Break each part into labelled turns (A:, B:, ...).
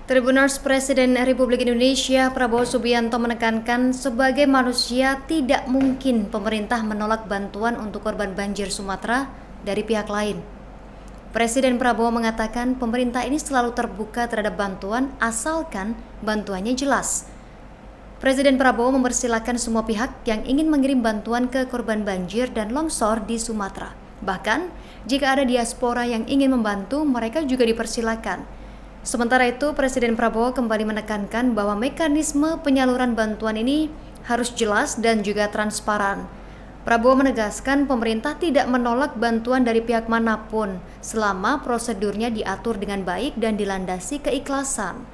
A: Tribuners Presiden Republik Indonesia Prabowo Subianto menekankan sebagai manusia tidak mungkin pemerintah menolak bantuan untuk korban banjir Sumatera dari pihak lain. Presiden Prabowo mengatakan pemerintah ini selalu terbuka terhadap bantuan asalkan bantuannya jelas. Presiden Prabowo mempersilahkan semua pihak yang ingin mengirim bantuan ke korban banjir dan longsor di Sumatera. Bahkan, jika ada diaspora yang ingin membantu, mereka juga dipersilakan. Sementara itu, Presiden Prabowo kembali menekankan bahwa mekanisme penyaluran bantuan ini harus jelas dan juga transparan. Prabowo menegaskan pemerintah tidak menolak bantuan dari pihak manapun selama prosedurnya diatur dengan baik dan dilandasi keikhlasan.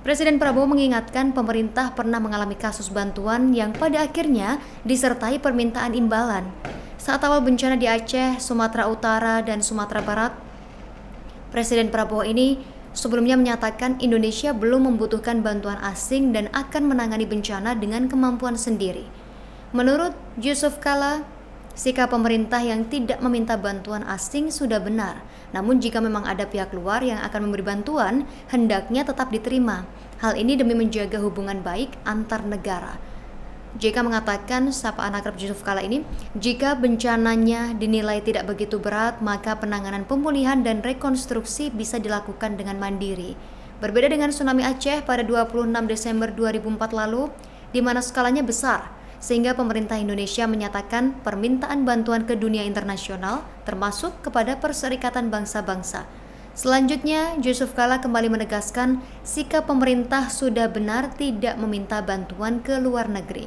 A: Presiden Prabowo mengingatkan pemerintah pernah mengalami kasus bantuan yang pada akhirnya disertai permintaan imbalan. Saat awal bencana di Aceh, Sumatera Utara, dan Sumatera Barat, Presiden Prabowo ini sebelumnya menyatakan Indonesia belum membutuhkan bantuan asing dan akan menangani bencana dengan kemampuan sendiri. Menurut Yusuf Kala, sikap pemerintah yang tidak meminta bantuan asing sudah benar. Namun jika memang ada pihak luar yang akan memberi bantuan, hendaknya tetap diterima. Hal ini demi menjaga hubungan baik antar negara. JK mengatakan, sapaan akrab Yusuf Kala ini, jika bencananya dinilai tidak begitu berat, maka penanganan pemulihan dan rekonstruksi bisa dilakukan dengan mandiri. Berbeda dengan tsunami Aceh pada 26 Desember 2004 lalu, di mana skalanya besar, sehingga pemerintah Indonesia menyatakan permintaan bantuan ke dunia internasional, termasuk kepada Perserikatan Bangsa-Bangsa. Selanjutnya, Yusuf Kala kembali menegaskan sikap pemerintah sudah benar tidak meminta bantuan ke luar negeri.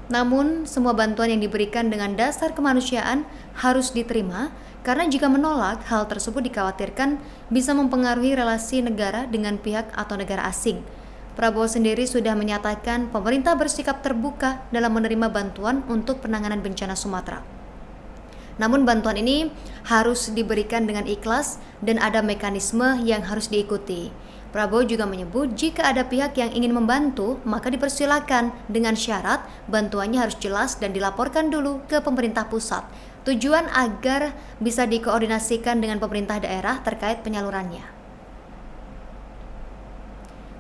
A: Namun, semua bantuan yang diberikan dengan dasar kemanusiaan harus diterima karena jika menolak, hal tersebut dikhawatirkan bisa mempengaruhi relasi negara dengan pihak atau negara asing. Prabowo sendiri sudah menyatakan pemerintah bersikap terbuka dalam menerima bantuan untuk penanganan bencana Sumatera. Namun bantuan ini harus diberikan dengan ikhlas dan ada mekanisme yang harus diikuti. Prabowo juga menyebut jika ada pihak yang ingin membantu, maka dipersilakan dengan syarat bantuannya harus jelas dan dilaporkan dulu ke pemerintah pusat. Tujuan agar bisa dikoordinasikan dengan pemerintah daerah terkait penyalurannya.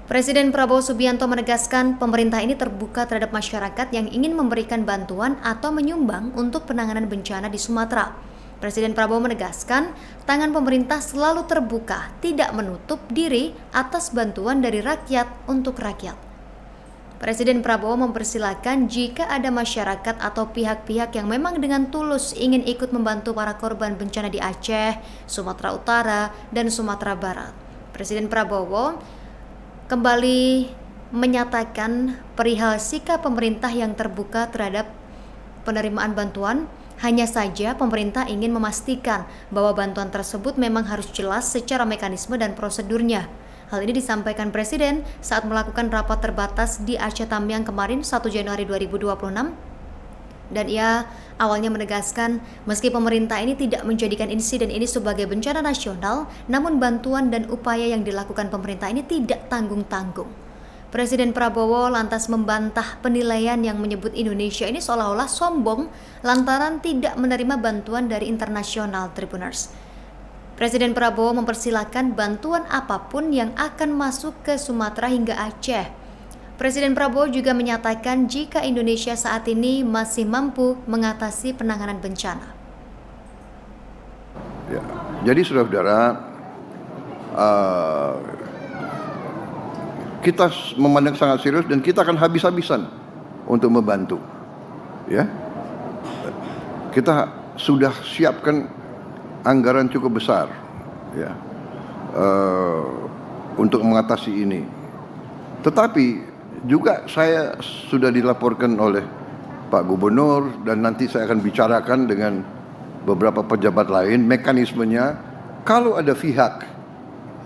A: Presiden Prabowo Subianto menegaskan pemerintah ini terbuka terhadap masyarakat yang ingin memberikan bantuan atau menyumbang untuk penanganan bencana di Sumatera. Presiden Prabowo menegaskan tangan pemerintah selalu terbuka, tidak menutup diri atas bantuan dari rakyat untuk rakyat. Presiden Prabowo mempersilahkan jika ada masyarakat atau pihak-pihak yang memang dengan tulus ingin ikut membantu para korban bencana di Aceh, Sumatera Utara, dan Sumatera Barat. Presiden Prabowo kembali menyatakan perihal sikap pemerintah yang terbuka terhadap penerimaan bantuan. Hanya saja pemerintah ingin memastikan bahwa bantuan tersebut memang harus jelas secara mekanisme dan prosedurnya. Hal ini disampaikan Presiden saat melakukan rapat terbatas di Aceh Tamiang kemarin 1 Januari 2026. Dan ia awalnya menegaskan meski pemerintah ini tidak menjadikan insiden ini sebagai bencana nasional, namun bantuan dan upaya yang dilakukan pemerintah ini tidak tanggung-tanggung. Presiden Prabowo lantas membantah penilaian yang menyebut Indonesia ini seolah-olah sombong lantaran tidak menerima bantuan dari internasional. Tribuners. Presiden Prabowo mempersilahkan bantuan apapun yang akan masuk ke Sumatera hingga Aceh. Presiden Prabowo juga menyatakan jika Indonesia saat ini masih mampu mengatasi penanganan bencana.
B: Ya, jadi saudara-saudara, kita memandang sangat serius dan kita akan habis-habisan untuk membantu. Ya, kita sudah siapkan anggaran cukup besar, ya, untuk mengatasi ini. Tetapi juga saya sudah dilaporkan oleh Pak Gubernur dan nanti saya akan bicarakan dengan beberapa pejabat lain mekanismenya. Kalau ada pihak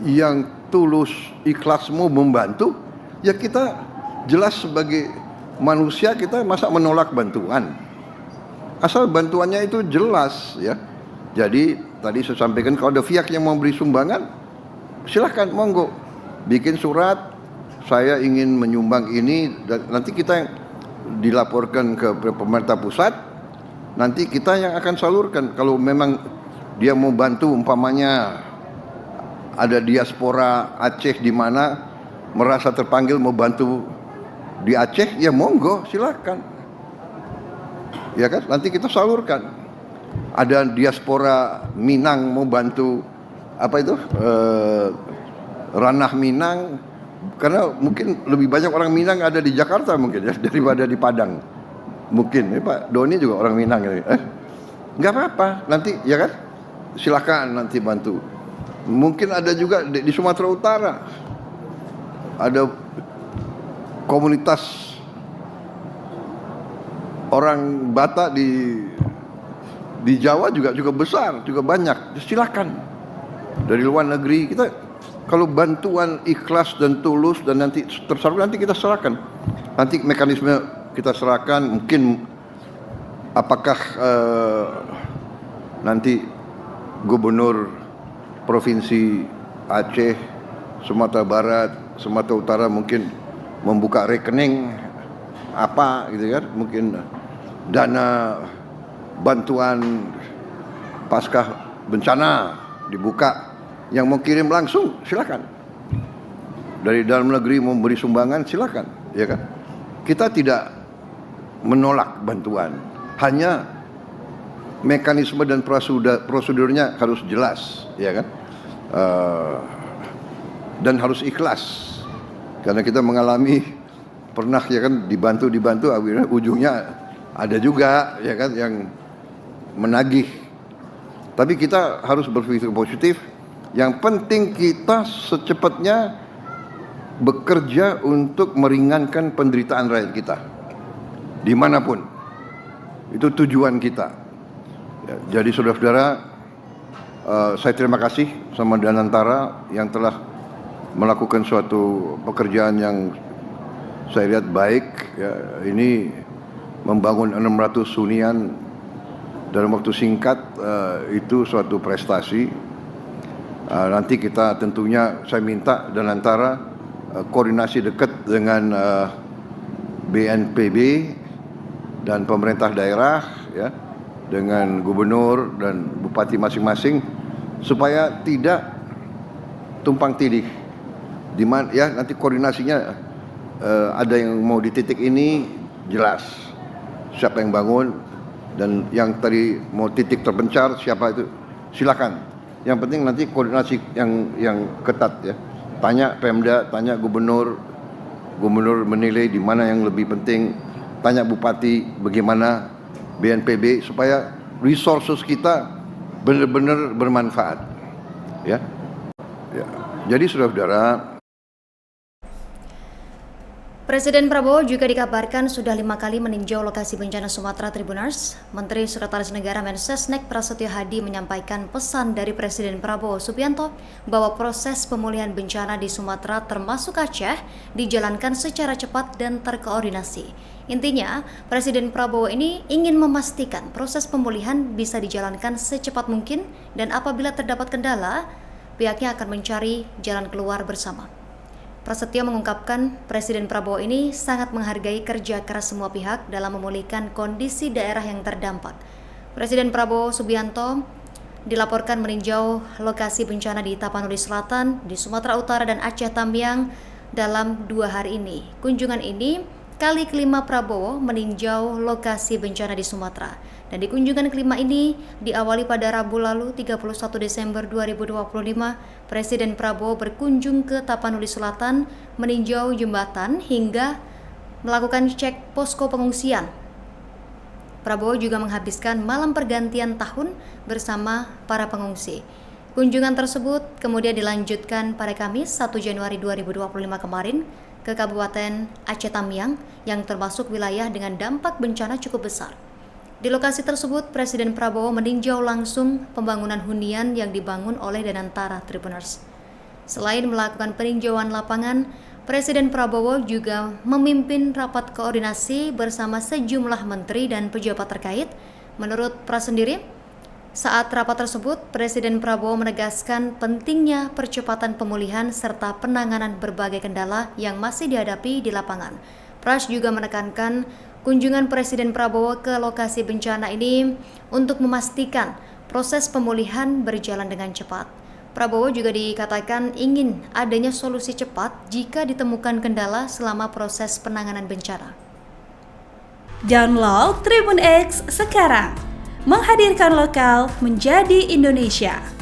B: yang tulus ikhlas mau membantu, ya kita jelas sebagai manusia kita masa menolak bantuan. Asal bantuannya itu jelas, ya. Jadi tadi saya sampaikan kalau ada pihak yang mau beri sumbangan, silahkan monggo bikin surat. Saya ingin menyumbang ini dan nanti kita dilaporkan ke pemerintah pusat, nanti kita yang akan salurkan. Kalau memang dia mau bantu, umpamanya ada diaspora Aceh di mana merasa terpanggil mau bantu di Aceh, ya monggo, silakan. Ya kan, nanti kita salurkan. Ada diaspora Minang mau bantu ranah Minang, karena mungkin lebih banyak orang Minang ada di Jakarta mungkin ya daripada di Padang. Mungkin Pak Doni juga orang Minang nggak apa-apa, nanti ya kan, silakan nanti bantu. Mungkin ada juga di Sumatera Utara ada komunitas orang Batak di Jawa juga besar, juga banyak. Silakan. Dari luar negeri kita, kalau bantuan ikhlas dan tulus dan nanti tersalur, nanti kita serahkan. Nanti mekanisme kita serahkan. Mungkin apakah nanti Gubernur Provinsi Aceh, Sumatera Barat, Sumatera Utara mungkin membuka rekening apa gitu kan, mungkin dana bantuan pasca bencana dibuka. Yang mau kirim langsung silakan, dari dalam negeri mau beri sumbangan silakan, ya kan. Kita tidak menolak bantuan, hanya mekanisme dan prosedurnya harus jelas, ya kan. Dan harus ikhlas, karena kita mengalami pernah ya kan, dibantu akhirnya ujungnya ada juga ya kan yang menagih. Tapi kita harus berpikir positif. Yang penting kita secepatnya bekerja untuk meringankan penderitaan rakyat kita dimanapun. Itu tujuan kita ya. Jadi saudara-saudara, saya terima kasih sama Danantara yang telah melakukan suatu pekerjaan yang saya lihat baik ya. Ini membangun 600 hunian dalam waktu singkat, itu suatu prestasi. Nanti kita tentunya saya minta Danantara koordinasi dekat dengan BNPB dan pemerintah daerah ya, dengan gubernur dan bupati masing-masing, supaya tidak tumpang tindih. Di mana ya, nanti koordinasinya ada yang mau di titik ini jelas siapa yang bangun, dan yang tadi mau titik terpencar siapa itu silakan. Yang penting nanti koordinasi yang ketat ya. Tanya Pemda, tanya gubernur menilai di mana yang lebih penting, tanya bupati bagaimana, BNPB, supaya resources kita benar-benar bermanfaat ya. Ya. Jadi saudara-saudara,
A: Presiden Prabowo juga dikabarkan sudah 5 kali meninjau lokasi bencana Sumatera Tribuners. Menteri Sekretaris Negara Mensesnek Prasetyo Hadi menyampaikan pesan dari Presiden Prabowo Subianto bahwa proses pemulihan bencana di Sumatera termasuk Aceh dijalankan secara cepat dan terkoordinasi. Intinya, Presiden Prabowo ini ingin memastikan proses pemulihan bisa dijalankan secepat mungkin, dan apabila terdapat kendala, pihaknya akan mencari jalan keluar bersama. Prasetyo mengungkapkan Presiden Prabowo ini sangat menghargai kerja keras semua pihak dalam memulihkan kondisi daerah yang terdampak. Presiden Prabowo Subianto dilaporkan meninjau lokasi bencana di Tapanuli Selatan, di Sumatera Utara dan Aceh Tamiang dalam 2 hari ini. Kunjungan ini kali kelima Prabowo meninjau lokasi bencana di Sumatera. Dan di kunjungan kelima ini diawali pada Rabu lalu 31 Desember 2025, Presiden Prabowo berkunjung ke Tapanuli Selatan, meninjau jembatan hingga melakukan cek posko pengungsian. Prabowo juga menghabiskan malam pergantian tahun bersama para pengungsi. Kunjungan tersebut kemudian dilanjutkan pada Kamis 1 Januari 2025 kemarin ke Kabupaten Aceh Tamiang yang termasuk wilayah dengan dampak bencana cukup besar. Di lokasi tersebut, Presiden Prabowo meninjau langsung pembangunan hunian yang dibangun oleh Danantara Tribuners. Selain melakukan peninjauan lapangan, Presiden Prabowo juga memimpin rapat koordinasi bersama sejumlah menteri dan pejabat terkait. Menurut Pras sendiri, saat rapat tersebut, Presiden Prabowo menegaskan pentingnya percepatan pemulihan serta penanganan berbagai kendala yang masih dihadapi di lapangan. Pras juga menekankan kunjungan Presiden Prabowo ke lokasi bencana ini untuk memastikan proses pemulihan berjalan dengan cepat. Prabowo juga dikatakan ingin adanya solusi cepat jika ditemukan kendala selama proses penanganan bencana.
C: Download Tribun X sekarang, menghadirkan lokal menjadi Indonesia.